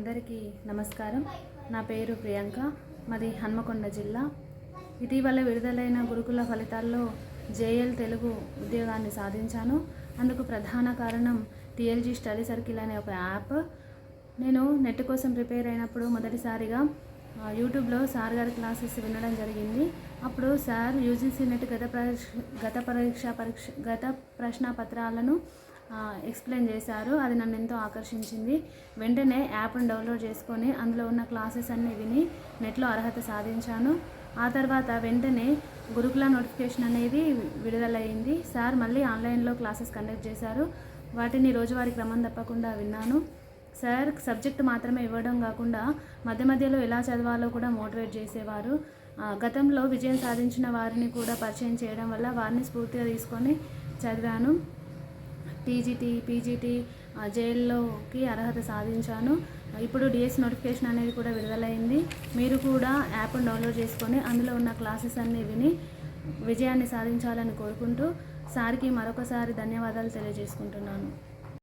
అందరికీ నమస్కారం. నా పేరు ప్రియాంక. మాది హన్మకొండ జిల్లా. ఇటీవల విడుదలైన గురుకుల ఫలితాల్లో జేఎల్ తెలుగు ఉద్యోగాన్ని సాధించాను. అందుకు ప్రధాన కారణం టీఎల్జీ స్టడీ సర్కిల్ అనే ఒక యాప్. నేను నెట్ కోసం ప్రిపేర్ అయినప్పుడు మొదటిసారిగా యూట్యూబ్లో సార్ గారి క్లాసెస్ వినడం జరిగింది. అప్పుడు సార్ యూజీసీ నెట్ గత ప్రశ్న పత్రాలను ఎక్స్ప్లెయిన్ చేశారు. అది నన్ను ఎంతో ఆకర్షించింది. వెంటనే యాప్ను డౌన్లోడ్ చేసుకొని అందులో ఉన్న క్లాసెస్ అన్నీ విని నెట్లో అర్హత సాధించాను. ఆ తర్వాత వెంటనే గురుకుల నోటిఫికేషన్ అనేది విడుదలైంది. సార్ మళ్ళీ ఆన్లైన్లో క్లాసెస్ కండక్ట్ చేశారు. వాటిని రోజువారీ క్రమం తప్పకుండా విన్నాను. సార్ సబ్జెక్ట్ మాత్రమే ఇవ్వడం కాకుండా మధ్య మధ్యలో ఎలా చదవాలో కూడా మోటివేట్ చేసేవారు. గతంలో విజయం సాధించిన వారిని కూడా పరిచయం చేయడం వల్ల వారిని స్ఫూర్తిగా తీసుకొని చదివాను. టీజీటీ, పీజీటీ, జేఎల్లోకి అర్హత సాధించాను. ఇప్పుడు డిఎస్ నోటిఫికేషన్ అనేది కూడా విడుదలైంది. మీరు కూడా యాప్ను డౌన్లోడ్ చేసుకొని అందులో ఉన్న క్లాసెస్ అన్నీ విని విజయాన్ని సాధించాలని కోరుకుంటూ సార్కి మరొకసారి ధన్యవాదాలు తెలియజేసుకుంటున్నాను.